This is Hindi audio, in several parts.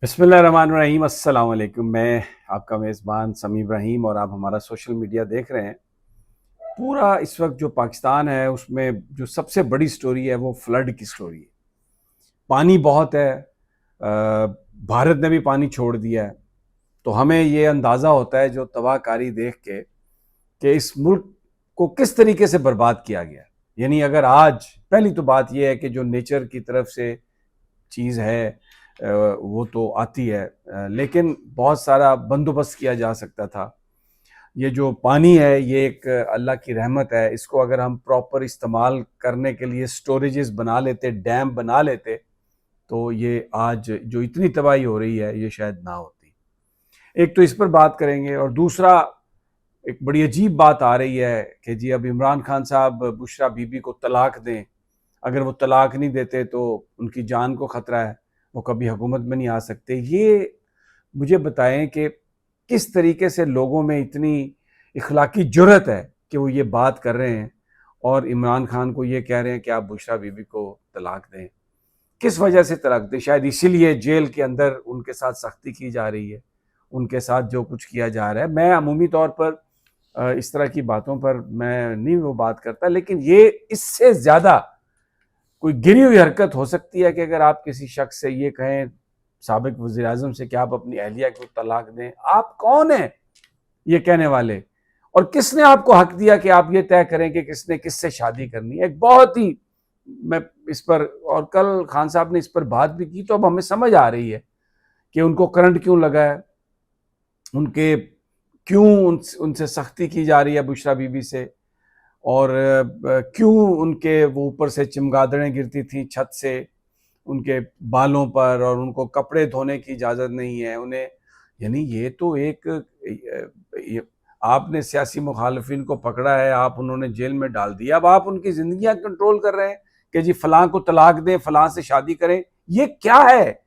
बिस्मिल्लाहिर्रहमानिर्रहीम, अस्सलाम वालेकुम। मैं आपका मेज़बान समी इब्राहिम और आप हमारा सोशल मीडिया देख रहे हैं। पूरा इस वक्त जो पाकिस्तान है उसमें जो सबसे बड़ी स्टोरी है वो फ्लड की स्टोरी है। पानी बहुत है, भारत ने भी पानी छोड़ दिया है। तो हमें ये अंदाज़ा होता है जो तबाहकारी देख के कि इस मुल्क को किस तरीके से बर्बाद किया गया। यानी अगर आज पहली तो बात यह है कि जो नेचर की तरफ से चीज़ है वो तो आती है, लेकिन बहुत सारा बंदोबस्त किया जा सकता था। ये जो पानी है ये एक अल्लाह की रहमत है। इसको अगर हम प्रॉपर इस्तेमाल करने के लिए स्टोरेजेस बना लेते, डैम बना लेते, तो ये आज जो इतनी तबाही हो रही है ये शायद ना होती। एक तो इस पर बात करेंगे, और दूसरा एक बड़ी अजीब बात आ रही है कि जी अब इमरान खान साहब बुशरा बीबी को तलाक दें। अगर वो तलाक नहीं देते तो उनकी जान को ख़तरा है, वो कभी हुकूमत में नहीं आ सकते। ये मुझे बताएं कि किस तरीके से लोगों में इतनी इखलाकी जुर्रत है कि वो ये बात कर रहे हैं और इमरान खान को ये कह रहे हैं कि आप बुशरा बीबी को तलाक दें। किस वजह से तलाक दें? शायद इसीलिए जेल के अंदर उनके साथ सख्ती की जा रही है, उनके साथ जो कुछ किया जा रहा है। मैं अमूमी तौर पर इस तरह की बातों पर मैं नहीं वो बात करता, लेकिन ये इससे ज़्यादा कोई गिरी हुई हरकत हो सकती है कि अगर आप किसी शख्स से ये कहें, साबिक वज़ीर आज़म से, कि आप अपनी अहलिया को तलाक दें। आप कौन हैं ये कहने वाले? और किसने आपको हक दिया कि आप ये तय करें कि किसने किससे शादी करनी है? एक बहुत ही, मैं इस पर, और कल खान साहब ने इस पर बात भी की, तो अब हमें समझ आ रही है कि उनको करंट क्यों लगा है, उनके क्यों उनसे सख्ती की जा रही है बुशरा बीबी से, और क्यों उनके वो ऊपर से चमगादड़ें गिरती थी छत से उनके बालों पर, और उनको कपड़े धोने की इजाज़त नहीं है उन्हें। यानी ये तो एक आपने सियासी मुखालफिन को पकड़ा है, आप उन्होंने जेल में डाल दिया, अब आप उनकी ज़िंदगियाँ कंट्रोल कर रहे हैं कि जी फलां को तलाक दें, फलां से शादी करें। ये क्या है?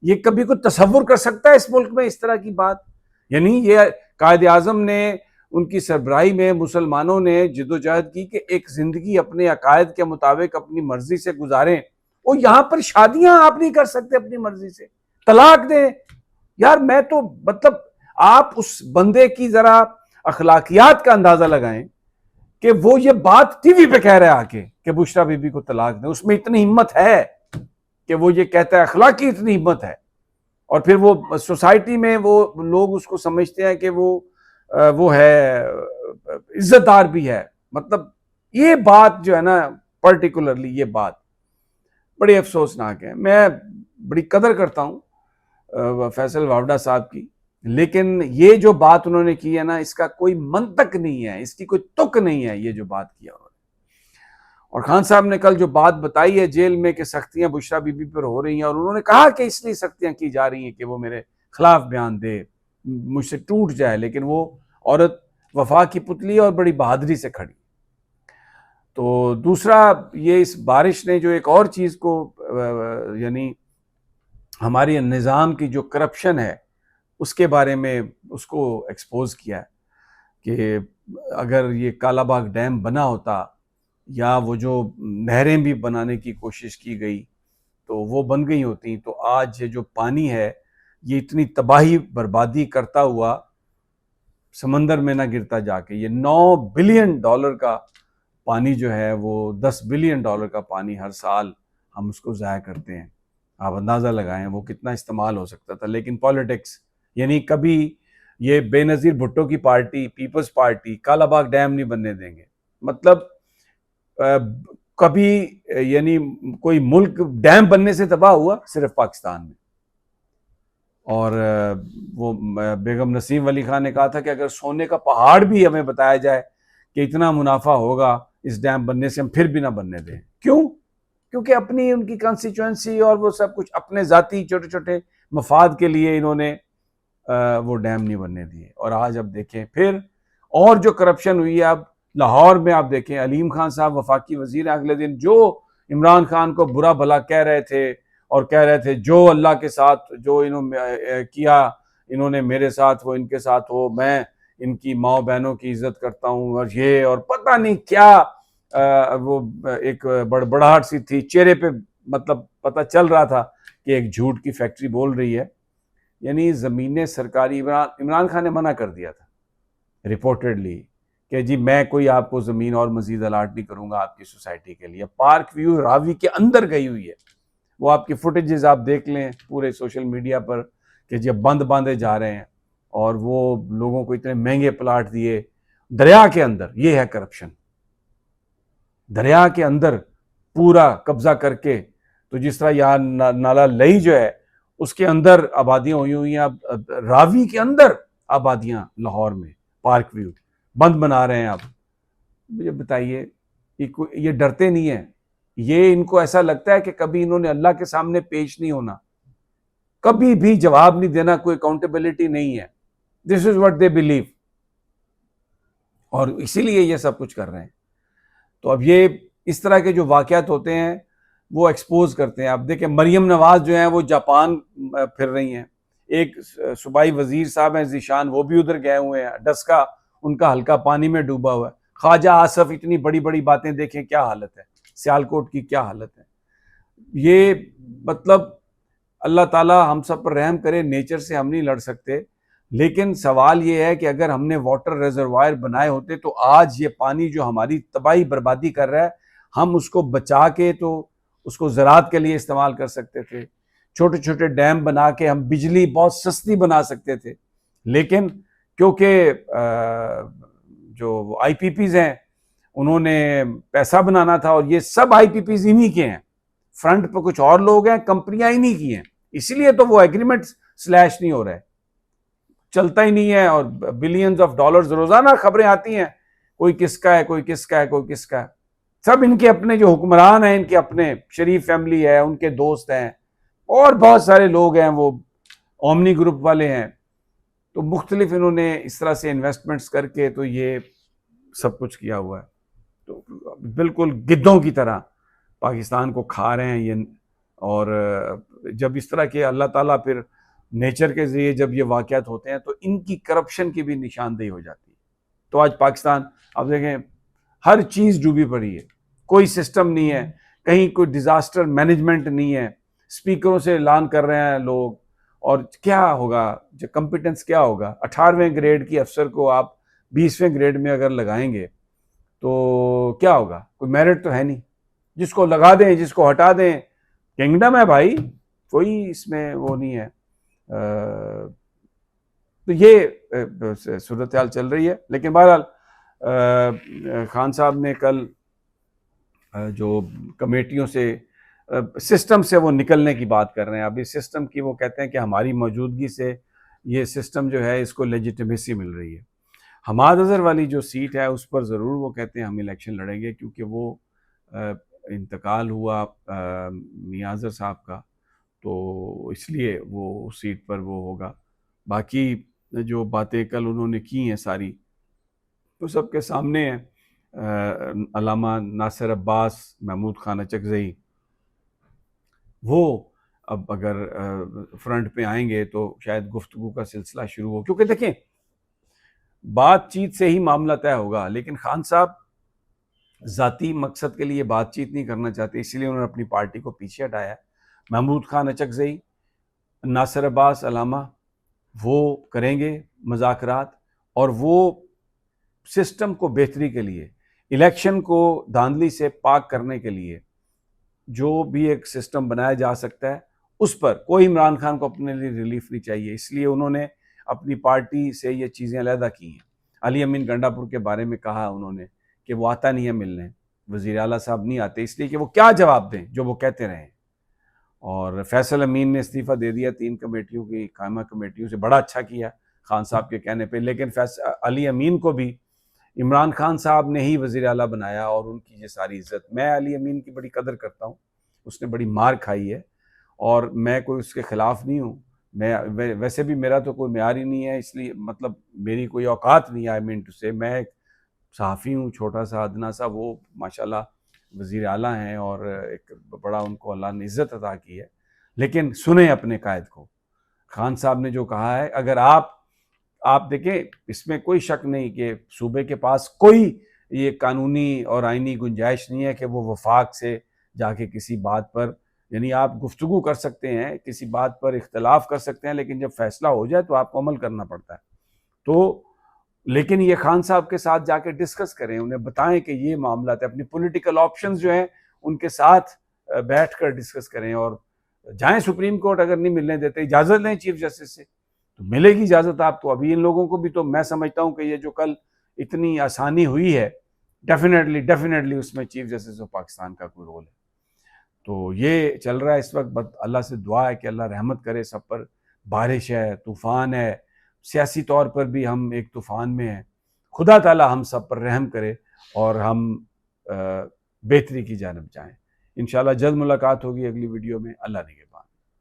ये कभी कोई तसव्वुर कर सकता है इस मुल्क में इस तरह की बात? यानी ये कायद आज़म ने, उनकी सरबराही में मुसलमानों ने जिद्दोजहद की कि एक ज़िंदगी अपने अकायद के मुताबिक अपनी मर्जी से गुजारें, और यहाँ पर शादियां आप नहीं कर सकते अपनी मर्जी से, तलाक दें। यार मैं तो मतलब, आप उस बंदे की जरा अखलाकियात का अंदाजा लगाएं कि वो ये बात टीवी पे कह रहा है आके कि बुशरा बीबी को तलाक दें। उसमें इतनी हिम्मत है कि वो ये कहता है, अखलाकी इतनी हिम्मत है। और फिर वो सोसाइटी में वो लोग उसको समझते हैं कि वो है, इज्जतदार भी है। मतलब ये बात जो है ना, पर्टिकुलरली ये बात बड़ी अफसोसनाक है। मैं बड़ी कदर करता हूँ फैसल वावडा साहब की, लेकिन ये जो बात उन्होंने की है ना, इसका कोई मंतक नहीं है, इसकी कोई तुक नहीं है, ये जो बात किया उन्होंने। और खान साहब ने कल जो बात बताई है जेल में कि सख्तियां बुशरा बीबी पर हो रही हैं, और उन्होंने कहा कि इसलिए सख्तियां की जा रही हैं कि वो मेरे खिलाफ बयान दे, मुझसे टूट जाए। लेकिन वो औरत वफा की पुतली और बड़ी बहादुरी से खड़ी। तो दूसरा, ये इस बारिश ने जो एक और चीज़ को, यानी हमारे निज़ाम की जो करप्शन है उसके बारे में उसको एक्सपोज किया है कि अगर ये कालाबाग डैम बना होता, या वो जो नहरें भी बनाने की कोशिश की गई तो वो बन गई होती, तो आज ये जो पानी है ये इतनी तबाही बर्बादी करता हुआ समंदर में ना गिरता जाके। ये $9 बिलियन का पानी जो है, वो $10 बिलियन का पानी हर साल हम उसको ज़ाया करते हैं। आप अंदाज़ा लगाएं वो कितना इस्तेमाल हो सकता था। लेकिन पॉलिटिक्स, यानी कभी ये बेनज़ीर भुट्टो की party, people's party, Kalabagh dam नहीं बनने देंगे। मतलब कभी यानी कोई मुल्क डैम बनने से तबाह हुआ सिर्फ पाकिस्तान में। और वो बेगम नसीम अली खान ने कहा था कि अगर सोने का पहाड़ भी हमें बताया जाए कि इतना मुनाफा होगा इस डैम बनने से, हम फिर भी ना बनने दें। क्यों? क्योंकि अपनी उनकी कॉन्स्टिट्यूएंसी और वो सब कुछ अपने जाती छोटे छोटे मफाद के लिए इन्होंने वो डैम नहीं बनने दिए। और आज अब देखें फिर, और जो करप्शन हुई है अब लाहौर में, आप देखें अलीम खान साहब वफाकी वजीर, अगले दिन जो इमरान खान को बुरा भला कह रहे थे, और कह रहे थे जो अल्लाह के साथ जो इन्होंने किया, इन्होंने मेरे साथ वो इनके साथ हो, मैं इनकी माँ बहनों की इज्जत करता हूँ, और ये और पता नहीं क्या, वो एक बड़बड़ाहट सी थी चेहरे पे। मतलब पता चल रहा था कि एक झूठ की फैक्ट्री बोल रही है। यानी ज़मीनें सरकारी, इमरान खान ने मना कर दिया था रिपोर्टेडली कि जी मैं कोई आपको ज़मीन और मज़ीद अलाट नहीं करूँगा आपकी सोसाइटी के लिए। पार्क व्यू रावी के अंदर गई हुई है, वो आपकी फुटेजेस आप देख लें पूरे सोशल मीडिया पर कि जब बंद बांधे जा रहे हैं और वो लोगों को इतने महंगे प्लाट दिए दरिया के अंदर। ये है करप्शन, दरिया के अंदर पूरा कब्जा करके। तो जिस तरह यहाँ नाला लई जो है उसके अंदर आबादियां हुई हुई हैं, अब रावी के अंदर आबादियां लाहौर में पार्क व्यू बंद बना रहे हैं। अब मुझे बताइए ये डरते नहीं है? ये इनको ऐसा लगता है कि कभी इन्होंने अल्लाह के सामने पेश नहीं होना, कभी भी जवाब नहीं देना, कोई अकाउंटेबिलिटी नहीं है। This is what they believe, और इसीलिए ये सब कुछ कर रहे हैं। तो अब ये इस तरह के जो वाकयात होते हैं वो एक्सपोज करते हैं। अब देखें मरियम नवाज जो है वो जापान फिर रही हैं, एक सूबाई वजीर साहब हैं जीशान, वो भी उधर गए हुए हैं, डस्का उनका हल्का पानी में डूबा हुआ है। ख्वाजा आसफ, इतनी बड़ी बड़ी बातें देखें क्या हालत है, सियालकोट की क्या हालत है। ये मतलब अल्लाह ताला हम सब पर रहम करे, नेचर से हम नहीं लड़ सकते, लेकिन सवाल ये है कि अगर हमने वाटर रिजर्वायर बनाए होते तो आज ये पानी जो हमारी तबाही बर्बादी कर रहा है हम उसको बचा के तो उसको ज़राअत के लिए इस्तेमाल कर सकते थे। छोटे छोटे डैम बना के हम बिजली बहुत सस्ती बना सकते थे, लेकिन क्योंकि जो आईपीपीज हैं उन्होंने पैसा बनाना था, और ये सब आईपीपीज इन्हीं के हैं, फ्रंट पर कुछ और लोग हैं, कंपनियां इन्हीं की हैं, इसीलिए तो वो एग्रीमेंट स्लैश नहीं हो रहा है, चलता ही नहीं है। और बिलियंस ऑफ डॉलर्स रोजाना खबरें आती हैं, कोई किसका है, कोई किसका है, कोई किसका है। सब इनके अपने जो हुक्मरान हैं, इनके अपने शरीफ फैमिली है, उनके दोस्त हैं, और बहुत सारे लोग हैं, वो ओमनी ग्रुप वाले हैं। तो मुख्तलिफ इन्होंने इस तरह से इन्वेस्टमेंट्स करके तो ये सब कुछ किया हुआ है। तो बिल्कुल गिद्धों की तरह पाकिस्तान को खा रहे हैं ये। और जब इस तरह के अल्लाह ताला फिर नेचर के जरिए जब ये वाक़यात होते हैं तो इनकी करप्शन की भी निशानदेही हो जाती है। तो आज पाकिस्तान आप देखें हर चीज़ डूबी पड़ी है, कोई सिस्टम नहीं है, कहीं कोई डिज़ास्टर मैनेजमेंट नहीं है, स्पीकरों से ऐलान कर रहे हैं लोग। और क्या होगा, जो कॉम्पिटेंस क्या होगा? 18वें ग्रेड की अफसर को आप 20वें ग्रेड में अगर लगाएंगे तो क्या होगा? कोई मेरिट तो है नहीं, जिसको लगा दें जिसको हटा दें, किंगडम है भाई, कोई इसमें वो नहीं है। तो ये सूरत हाल चल रही है। लेकिन बहरहाल खान साहब ने कल जो कमेटियों से सिस्टम से वो निकलने की बात कर रहे हैं। अभी सिस्टम की वो कहते हैं कि हमारी मौजूदगी से ये सिस्टम जो है इसको लेजिटिमेसी मिल रही है। हमाद अज़हर वाली जो सीट है उस पर ज़रूर वो कहते हैं हम इलेक्शन लड़ेंगे, क्योंकि वो इंतकाल हुआ मियां अज़हर साहब का, तो इसलिए वो सीट पर वो होगा। बाकी जो बातें कल उन्होंने की हैं सारी तो सबके सामने है। अल्लामा नासिर अब्बास, महमूद खान अचकज़ई, वो अब अगर फ्रंट पे आएंगे तो शायद गुफ्तगू का सिलसिला शुरू हो, क्योंकि देखें बातचीत से ही मामला तय होगा। लेकिन खान साहब ज़ाती मकसद के लिए बातचीत नहीं करना चाहते, इसलिए उन्होंने अपनी पार्टी को पीछे हटाया। महमूद खान अचकज़ई, नासिर अब्बास, अल्लामा वो करेंगे मुज़ाकरात, और वो सिस्टम को बेहतरी के लिए, इलेक्शन को धांधली से पाक करने के लिए जो भी एक सिस्टम बनाया जा सकता है उस पर कोई इमरान खान को अपने लिए रिलीफ नहीं चाहिए, इसलिए उन्होंने अपनी पार्टी से ये चीज़ें अलहदा की हैं। अली अमीन गंडापुर के बारे में कहा उन्होंने कि वो आता नहीं है मिलने, वज़ीर आला साहब नहीं आते, इसलिए कि वो क्या जवाब दें जो वो कहते रहें। और फैसल अमीन ने इस्तीफ़ा दे दिया 3 कमेटियों की, कायमा कमेटियों से, बड़ा अच्छा किया खान साहब के कहने पे। लेकिन अली अमीन को भी इमरान खान साहब ने ही वज़ीर आला बनाया, और उनकी ये सारी इज़्ज़त, मैं अली अमीन की बड़ी कदर करता हूँ, उसने बड़ी मार खाई है और मैं कोई उसके ख़िलाफ़ नहीं हूँ। मैं वैसे भी मेरा तो कोई मेयार ही नहीं है, इसलिए मतलब मेरी कोई औकात नहीं है, आई मीन टू से, मैं एक सहाफ़ी हूँ छोटा सा अदना सा, वो माशाल्लाह वज़ीर आला हैं और एक बड़ा उनको अल्लाह ने इज़्ज़त अता की है। लेकिन सुने अपने कायद को, खान साहब ने जो कहा है, अगर आप देखें इसमें कोई शक नहीं कि सूबे के पास कोई ये कानूनी और आइनी गुंजाइश नहीं है कि वो वफाक से जाके किसी बात पर यानी आप गुफ्तगू कर सकते हैं, किसी बात पर इख्तलाफ कर सकते हैं, लेकिन जब फैसला हो जाए तो आपको अमल करना पड़ता है। तो लेकिन ये खान साहब के साथ जाके डिस्कस करें, उन्हें बताएं कि ये मामला है, अपनी पॉलिटिकल ऑप्शंस जो हैं उनके साथ बैठकर डिस्कस करें और जाएं सुप्रीम कोर्ट। अगर नहीं मिलने देते, इजाजत लें चीफ जस्टिस से, तो मिलेगी इजाजत आपको। अभी इन लोगों को भी तो मैं समझता हूं कि ये जो कल इतनी आसानी हुई है, डेफिनेटली उसमें चीफ जस्टिस ऑफ पाकिस्तान का कोई रोल है। तो ये चल रहा है इस वक्त। बस अल्लाह से दुआ है कि अल्लाह रहमत करे सब पर। बारिश है, तूफ़ान है, सियासी तौर पर भी हम एक तूफ़ान में हैं। खुदा ताला हम सब पर रहम करे और हम बेहतरी की जानिब जाएं। इंशाल्लाह जल्द मुलाकात होगी अगली वीडियो में। अल्लाह ने